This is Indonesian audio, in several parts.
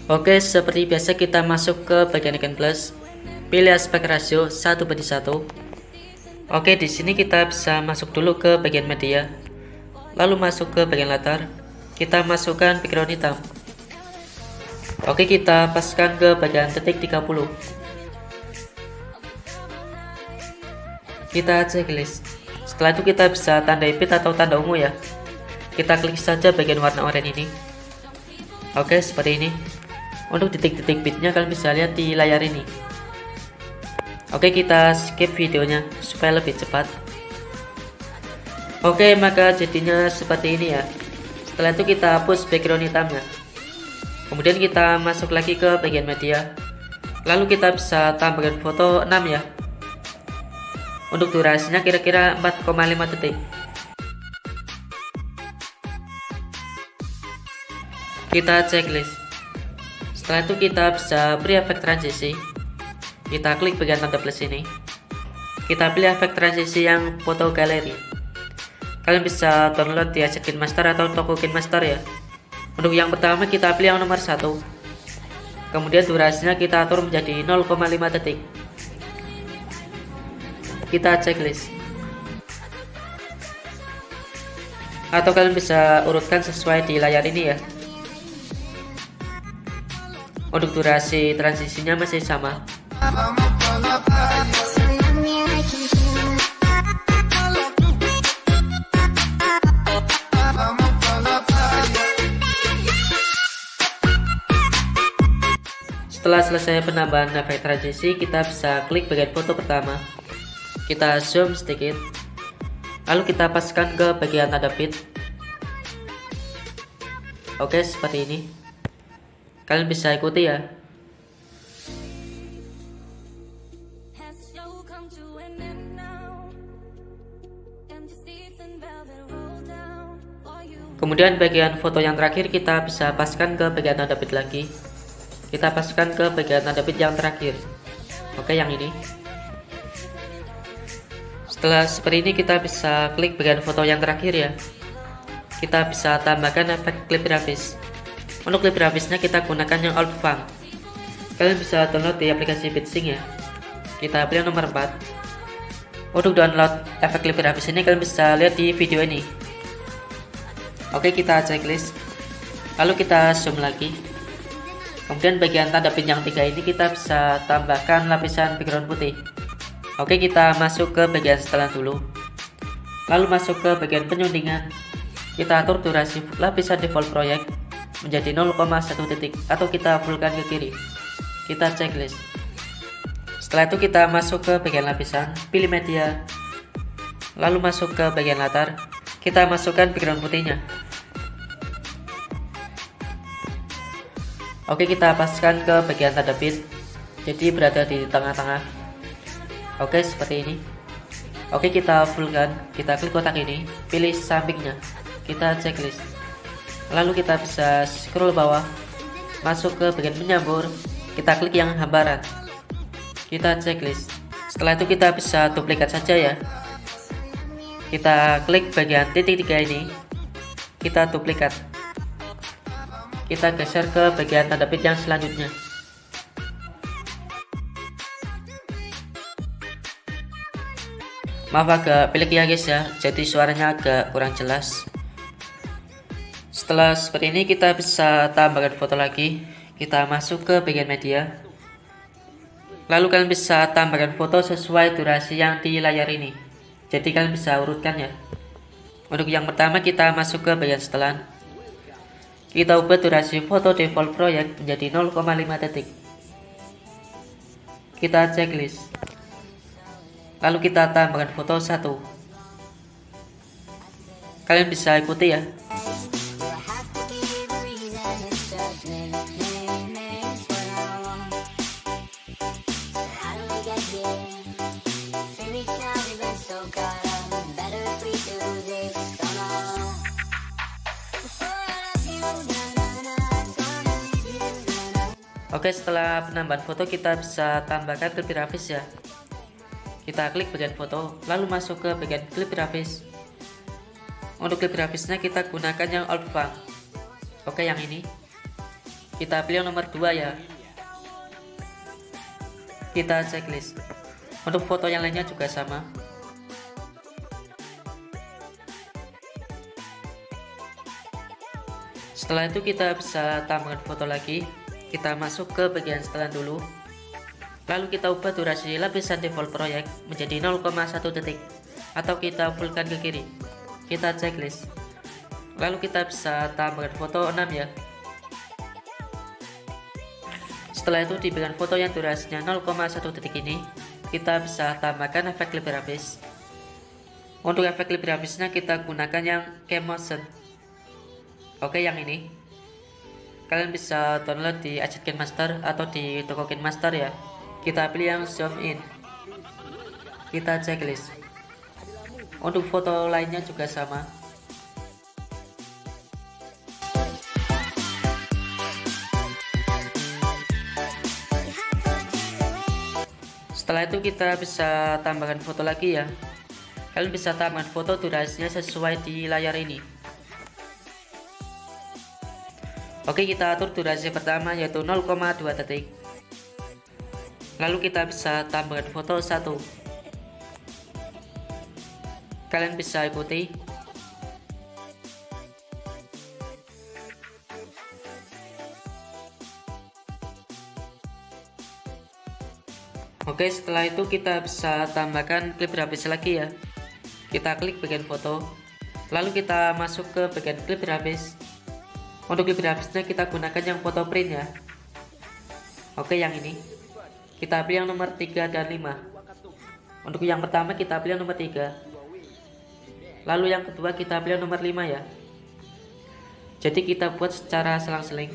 Oke, seperti biasa kita masuk ke bagian icon plus, pilih aspek rasio 1:1. Oke, di sini kita bisa masuk dulu ke bagian media, lalu masuk ke bagian latar, kita masukkan background hitam. Oke, kita paskan ke bagian titik 30. Kita checklist. Setelah itu kita bisa tandai bit atau tanda ungu ya. Kita klik saja bagian warna oranye ini. Oke, seperti ini. Untuk titik-titik bitnya kalian bisa lihat di layar ini. Oke, kita skip videonya supaya lebih cepat. Oke, maka jadinya seperti ini ya. Setelah itu kita hapus background hitamnya. Kemudian kita masuk lagi ke bagian media. Lalu kita bisa tambahkan foto 6 ya. Untuk durasinya kira-kira 4,5 detik. Kita checklist. Setelah itu kita bisa beri efek transisi. Kita klik bagian tanda plus ini. Kita pilih efek transisi yang foto galeri. Kalian bisa download di Aset KineMaster atau toko KineMaster ya. Untuk yang pertama kita pilih yang nomor 1. Kemudian durasinya kita atur menjadi 0,5 detik. Kita checklist. Atau kalian bisa urutkan sesuai di layar ini ya. Untuk durasi transisinya masih sama. Setelah selesai penambahan efek transisi, kita bisa klik bagian foto pertama. Kita zoom sedikit. Lalu kita paskan ke bagian tanda bit. Oke, seperti ini. Kalian bisa ikuti ya. Kemudian bagian foto yang terakhir kita bisa paskan ke bagian tanda bit lagi. Kita paskan ke bagian tanda bit yang terakhir. Oke, yang ini. Setelah seperti ini kita bisa klik bagian foto yang terakhir ya. Kita bisa tambahkan efek klip grafis. Untuk klip grafisnya kita gunakan yang Alt Funk. Kalian bisa download di aplikasi BitSync ya. Kita pilih nomor 4. Untuk download efek klip grafis ini kalian bisa lihat di video ini. Oke, kita checklist. Lalu kita zoom lagi. Kemudian bagian tanda pin yang 3 ini kita bisa tambahkan lapisan background putih. Oke, kita masuk ke bagian setelan dulu. Lalu masuk ke bagian penyundingan. Kita atur durasi lapisan default project menjadi 0,1 detik atau kita fullkan ke kiri. Kita checklist. Setelah itu kita masuk ke bagian lapisan, pilih media. Lalu masuk ke bagian latar. Kita masukkan background putihnya. Oke, kita paskan ke bagian tanda bit. Jadi berada di tengah-tengah. Oke, seperti ini. Oke, kita fullkan. Kita klik kotak ini, pilih sampingnya. Kita checklist. Lalu kita bisa scroll bawah, masuk ke bagian menyambur, kita klik yang hambaran. Kita checklist. Setelah itu kita bisa duplikat saja ya. Kita klik bagian titik 3 ini, kita duplikat. Kita geser ke bagian tanda bit yang selanjutnya. Maaf agak pelik ya guys ya, jadi suaranya agak kurang jelas. Setelah seperti ini kita bisa tambahkan foto lagi. Kita masuk ke bagian media. Lalu kalian bisa tambahkan foto sesuai durasi yang di layar ini. Jadi kalian bisa urutkan ya. Untuk yang pertama kita masuk ke bagian setelan. Kita ubah durasi foto default project menjadi 0,5 detik. Kita checklist. Lalu kita tambahkan foto 1. Kalian bisa ikuti ya. Oke, setelah penambahan foto kita bisa tambahkan klip grafis ya. Kita klik bagian foto, lalu masuk ke bagian klip grafis. Untuk klip grafisnya kita gunakan yang Alt Funk. Oke, yang ini. Kita pilih yang nomor 2 ya. Kita checklist. Untuk foto yang lainnya juga sama. Setelah itu kita bisa tambahkan foto lagi. Kita masuk ke bagian setelan dulu. Lalu kita ubah durasi lapisan default proyek menjadi 0,1 detik atau kita fullkan ke kiri. Kita checklist. Lalu kita bisa tambahkan foto 6 ya. Setelah itu di bagian foto yang durasinya 0,1 detik ini, kita bisa tambahkan efek clip grafis. Untuk efek clip grafisnya kita gunakan yang cam motion. Oke, yang ini kalian bisa download di Adobe KineMaster atau di toko KineMaster ya. Kita pilih yang zoom in. Kita checklist. Untuk foto lainnya juga sama. Setelah itu kita bisa tambahkan foto lagi ya. Kalian bisa tambahkan foto durasinya sesuai di layar ini. Oke, kita atur durasi pertama yaitu 0,2 detik. Lalu kita bisa tambahkan foto 1. Kalian bisa ikuti. Oke, setelah itu kita bisa tambahkan klip grafis lagi ya. Kita klik bagian foto, lalu kita masuk ke bagian klip grafis. Untuk klip grafisnya kita gunakan yang foto print ya. Oke, yang ini kita pilih yang nomor 3 dan 5. Untuk yang pertama kita pilih yang nomor 3. Lalu yang kedua kita pilih yang nomor 5 ya. Jadi kita buat secara selang-seling.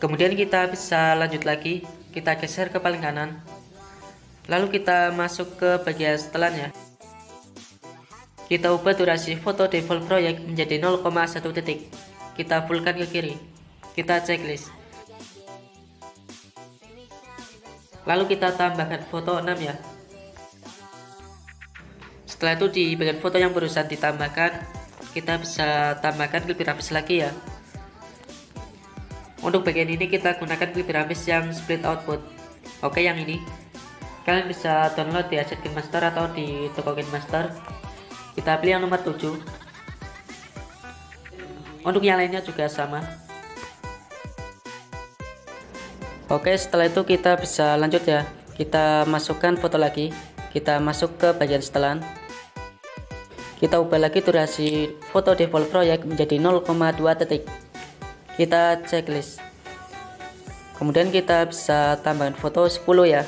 Kemudian kita bisa lanjut lagi. Kita geser ke paling kanan. Lalu kita masuk ke bagian setelannya. Kita ubah durasi foto default proyek menjadi 0,1 detik. Kita fullkan ke kiri. Kita checklist. Lalu kita tambahkan foto 6 ya. Setelah itu di bagian foto yang barusan ditambahkan, kita bisa tambahkan klip grafis lagi ya. Untuk bagian ini kita gunakan klip grafis yang split output. Oke, yang ini kalian bisa download di Adobe KineMaster atau di toko KineMaster. Kita pilih yang nomor 7. Untuk yang lainnya juga sama. Oke, setelah itu kita bisa lanjut ya. Kita masukkan foto lagi. Kita masuk ke bagian setelan. Kita ubah lagi durasi foto default proyek menjadi 0,2 detik. Kita checklist. Kemudian kita bisa tambahkan foto 10 ya.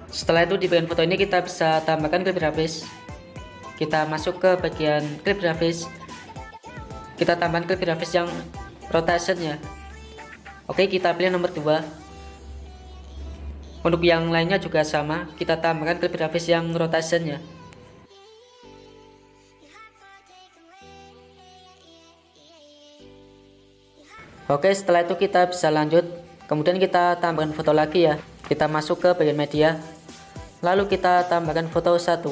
Setelah itu di bagian foto ini kita bisa tambahkan klip grafis. Kita masuk ke bagian klip grafis. Kita tambahkan klip grafis yang rotation ya. Oke, kita pilih nomor 2. Untuk yang lainnya juga sama. Kita tambahkan klip grafis yang rotation ya. Oke, setelah itu kita bisa lanjut. Kemudian kita tambahkan foto lagi ya. Kita masuk ke bagian media. Lalu kita tambahkan foto 1.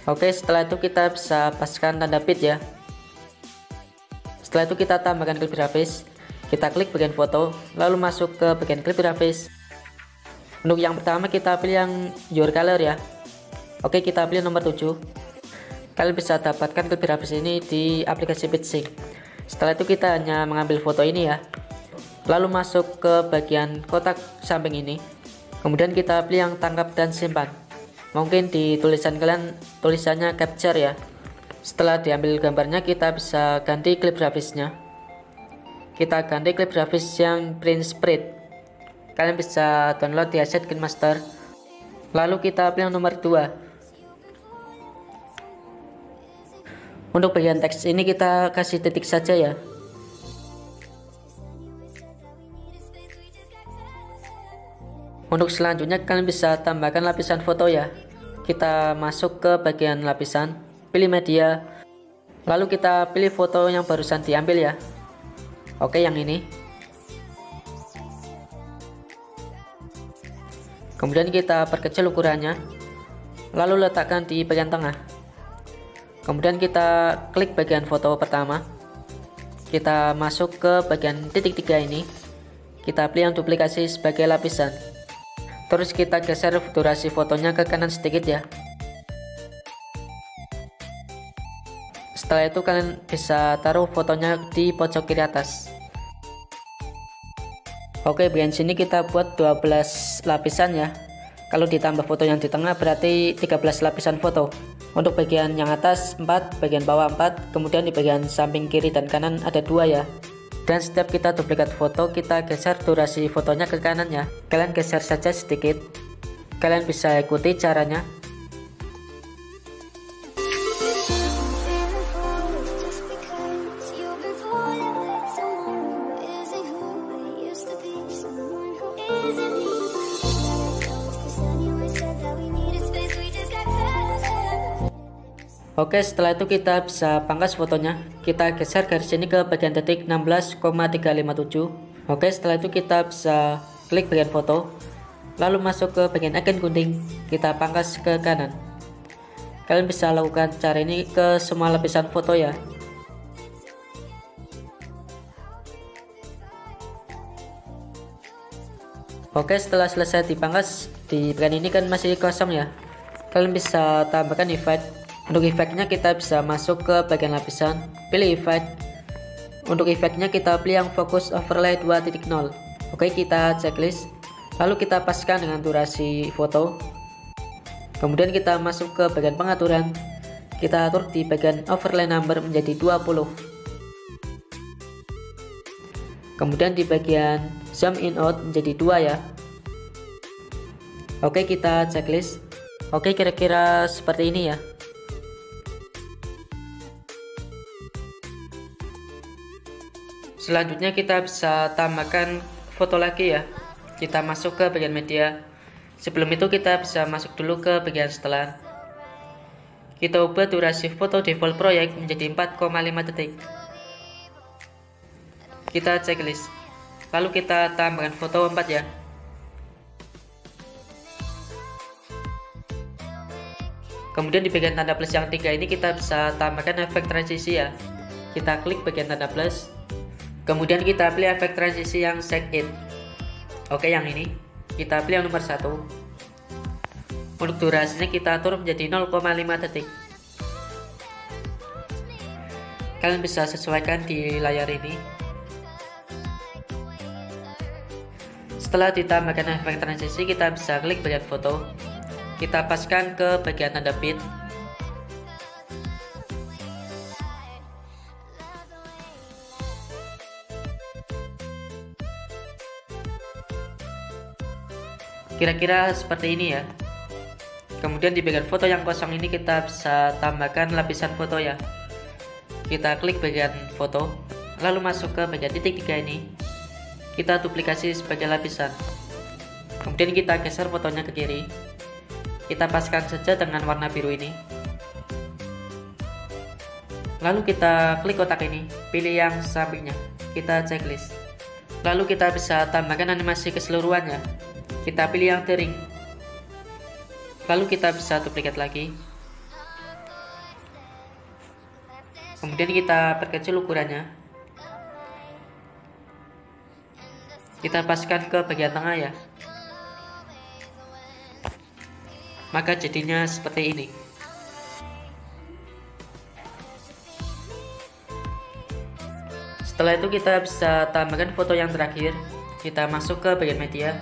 Oke, setelah itu kita bisa paskan tanda bit ya. Setelah itu kita tambahkan klip grafis. Kita klik bagian foto, lalu masuk ke bagian klip grafis. Untuk yang pertama kita pilih yang your color ya. Oke, kita pilih nomor 7. Kalian bisa dapatkan klip grafis ini di aplikasi BitSync. Setelah itu kita hanya mengambil foto ini ya. Lalu masuk ke bagian kotak samping ini. Kemudian kita pilih yang tangkap dan simpan. Mungkin di tulisan kalian tulisannya capture ya. Setelah diambil gambarnya kita bisa ganti klip grafisnya. Kita ganti klip grafis yang print spread. Kalian bisa download di Adobe KineMaster. Lalu kita pilih yang nomor 2. Untuk bagian teks ini kita kasih titik saja ya. Untuk selanjutnya kalian bisa tambahkan lapisan foto ya. Kita masuk ke bagian lapisan, pilih media, lalu kita pilih foto yang barusan diambil ya. Oke, yang ini. Kemudian kita perkecil ukurannya, lalu letakkan di bagian tengah. Kemudian kita klik bagian foto pertama, kita masuk ke bagian titik 3 ini, kita pilih yang duplikasi sebagai lapisan. Terus kita geser durasi fotonya ke kanan sedikit ya. Setelah itu kalian bisa taruh fotonya di pojok kiri atas. Oke, bagian sini kita buat 12 lapisan ya. Kalau ditambah foto yang di tengah berarti 13 lapisan foto. Untuk bagian yang atas 4, bagian bawah 4, kemudian di bagian samping kiri dan kanan ada 2 ya. Dan setiap kita duplikat foto, kita geser durasi fotonya ke kanan ya. Kalian geser saja sedikit. Kalian bisa ikuti caranya. Oke, setelah itu kita bisa pangkas fotonya. Kita geser garis ini ke bagian titik 16,357. Oke, setelah itu kita bisa klik bagian foto, lalu masuk ke bagian icon gunting, kita pangkas ke kanan. Kalian bisa lakukan cara ini ke semua lapisan foto ya. Oke, setelah selesai dipangkas, di bagian ini kan masih kosong ya. Kalian bisa tambahkan efek. Untuk efeknya kita bisa masuk ke bagian lapisan, pilih efek. Untuk efeknya kita pilih yang fokus overlay 2.0. Oke, kita checklist, lalu kita paskan dengan durasi foto. Kemudian kita masuk ke bagian pengaturan, kita atur di bagian overlay number menjadi 20. Kemudian di bagian zoom in out menjadi 2 ya. Oke, kita checklist. Oke, kira-kira seperti ini ya. Selanjutnya kita bisa tambahkan foto lagi ya. Kita masuk ke bagian media. Sebelum itu kita bisa masuk dulu ke bagian setelan. Kita ubah durasi foto default project menjadi 4,5 detik. Kita checklist. Lalu kita tambahkan foto 4 ya. Kemudian di bagian tanda plus yang 3 ini kita bisa tambahkan efek transisi ya. Kita klik bagian tanda plus. Kemudian kita pilih efek transisi yang shake it. Oke, yang ini kita pilih yang nomor 1. Untuk durasinya kita atur menjadi 0,5 detik. Kalian bisa sesuaikan di layar ini. Setelah ditambahkan efek transisi, kita bisa klik bagian foto. Kita paskan ke bagian tanda bit. Kira-kira seperti ini ya. Kemudian di bagian foto yang kosong ini kita bisa tambahkan lapisan foto ya. Kita klik bagian foto, lalu masuk ke bagian titik 3 ini. Kita duplikasi sebagai lapisan. Kemudian kita geser fotonya ke kiri. Kita paskan saja dengan warna biru ini. Lalu kita klik kotak ini, pilih yang sampingnya. Kita checklist. Lalu kita bisa tambahkan animasi keseluruhannya. Kita pilih yang tering. Lalu kita bisa duplikat lagi. Kemudian kita perkecil ukurannya. Kita paskan ke bagian tengah ya. Maka jadinya seperti ini. Setelah itu kita bisa tambahkan foto yang terakhir. Kita masuk ke bagian media.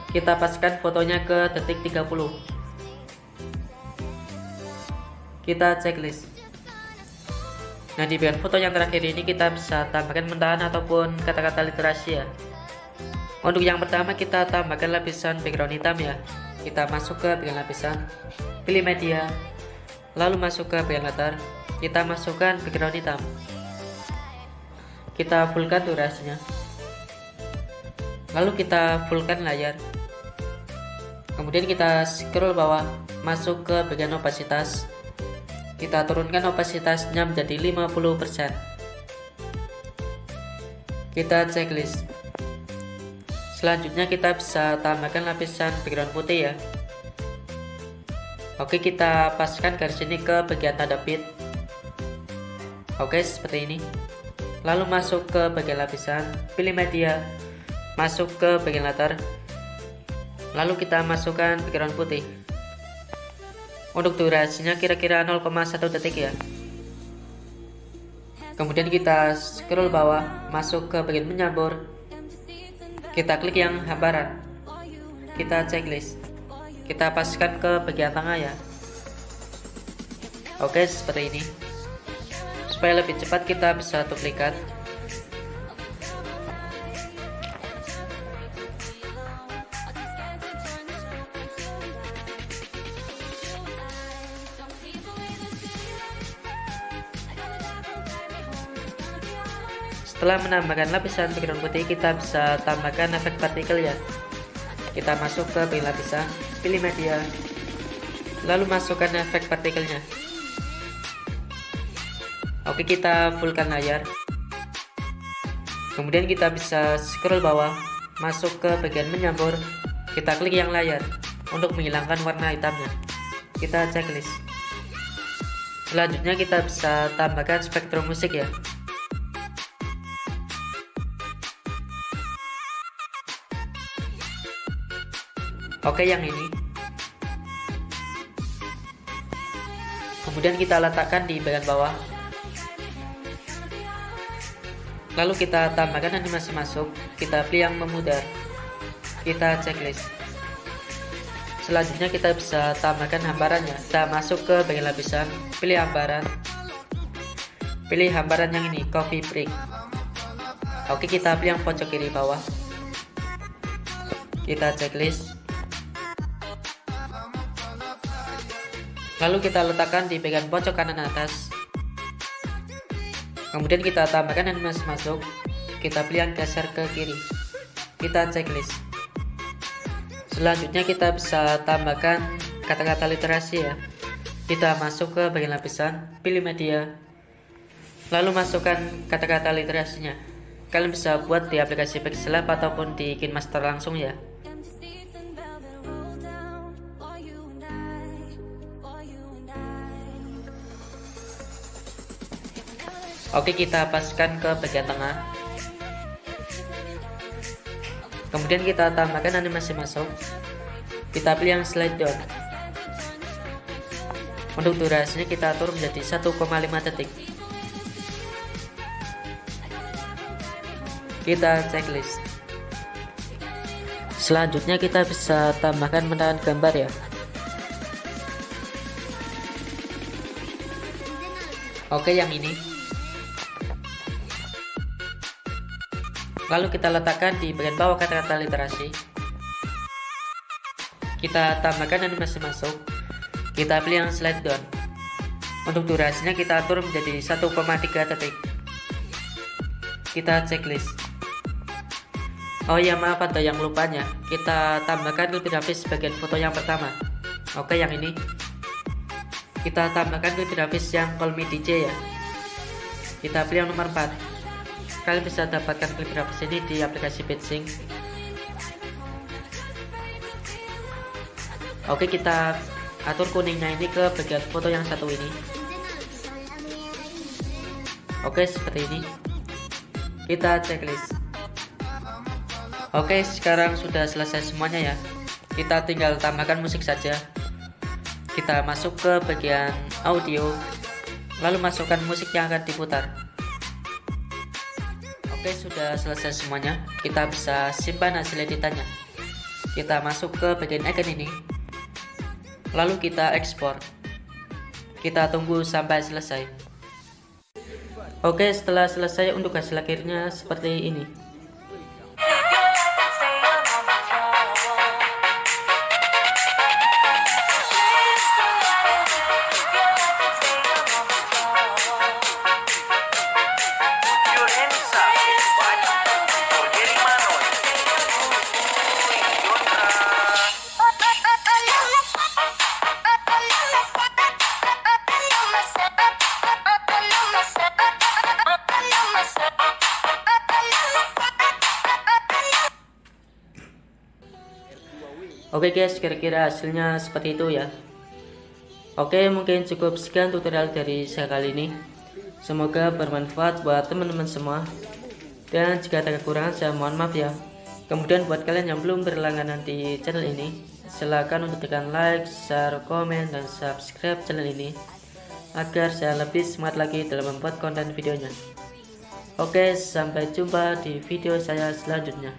Kita paskan fotonya ke detik 30. Kita checklist. Nah, di bagian foto yang terakhir ini kita bisa tambahkan mentahan ataupun kata-kata literasi ya. Untuk yang pertama kita tambahkan lapisan background hitam ya. Kita masuk ke bagian lapisan, pilih media, lalu masuk ke bagian latar. Kita masukkan background hitam. Kita fullkan durasinya. Lalu kita fullkan layar. Kemudian kita scroll bawah, masuk ke bagian opasitas. Kita turunkan opasitasnya menjadi 50%. Kita checklist. Selanjutnya kita bisa tambahkan lapisan background putih ya. Oke, kita paskan garis ini ke bagian tanda bit. Oke, seperti ini. Lalu masuk ke bagian lapisan, pilih media, masuk ke bagian latar. Lalu kita masukkan background putih. Untuk durasinya kira-kira 0,1 detik ya. Kemudian kita scroll bawah, masuk ke bagian menyambur. Kita klik yang hamparan. Kita checklist. Kita paskan ke bagian tengah ya. Oke, seperti ini. Supaya lebih cepat kita bisa duplikat. Setelah menambahkan lapisan background putih, kita bisa tambahkan efek partikel ya. Kita masuk ke bagian lapisan, pilih media, lalu masukkan efek partikelnya. Oke, kita fullkan layar. Kemudian kita bisa scroll bawah, masuk ke bagian menyambur. Kita klik yang layar untuk menghilangkan warna hitamnya. Kita checklist. Selanjutnya kita bisa tambahkan spektrum musik ya. Oke, yang ini. Kemudian kita letakkan di bagian bawah. Lalu kita tambahkan animasi masuk. Kita pilih yang memudar. Kita checklist. Selanjutnya kita bisa tambahkan hamparannya. Kita masuk ke bagian lapisan, pilih hamparan. Pilih hamparan yang ini, coffee break. Oke, kita pilih yang pojok kiri bawah. Kita checklist. Lalu kita letakkan di bagian pojok kanan atas. Kemudian kita tambahkan animasi masuk. Kita pilih yang geser ke kiri. Kita checklist. Selanjutnya kita bisa tambahkan kata-kata literasi ya. Kita masuk ke bagian lapisan, pilih media, lalu masukkan kata-kata literasinya. Kalian bisa buat di aplikasi Pixel Lab ataupun di KineMaster langsung ya. Oke, kita paskan ke bagian tengah. Kemudian kita tambahkan animasi masuk. Kita pilih yang slide down. Untuk durasinya kita atur menjadi 1,5 detik. Kita checklist. Selanjutnya kita bisa tambahkan penahan gambar ya. Oke, yang ini. Lalu kita letakkan di bagian bawah kata-kata literasi. Kita tambahkan animasi masuk. Kita pilih yang slide down. Untuk durasinya kita atur menjadi 1,3 detik. Kita checklist. Oh ya, maaf ada yang lupanya. Kita tambahkan klip grafis bagian foto yang pertama. Oke, yang ini. Kita tambahkan klip grafis yang Call Me DJ ya. Kita pilih yang nomor 4. Kalian bisa dapatkan klip grafis ini di aplikasi Bitsync. Oke, kita atur kuningnya ini ke bagian foto yang satu ini. Oke, seperti ini. Kita checklist. Oke, sekarang sudah selesai semuanya ya. Kita tinggal tambahkan musik saja. Kita masuk ke bagian audio, lalu masukkan musik yang akan diputar. Oke, sudah selesai semuanya. Kita bisa simpan hasil editannya. Kita masuk ke bagian icon ini, lalu kita ekspor. Kita tunggu sampai selesai. Oke, setelah selesai untuk hasil akhirnya seperti ini. I Oke guys, kira-kira hasilnya seperti itu ya. Oke, mungkin cukup sekian tutorial dari saya kali ini. Semoga bermanfaat buat teman-teman semua. Dan jika ada kekurangan saya mohon maaf ya. Kemudian buat kalian yang belum berlangganan di channel ini, silakan untuk tekan like, share, komen, dan subscribe channel ini agar saya lebih semangat lagi dalam membuat konten videonya. Oke, sampai jumpa di video saya selanjutnya.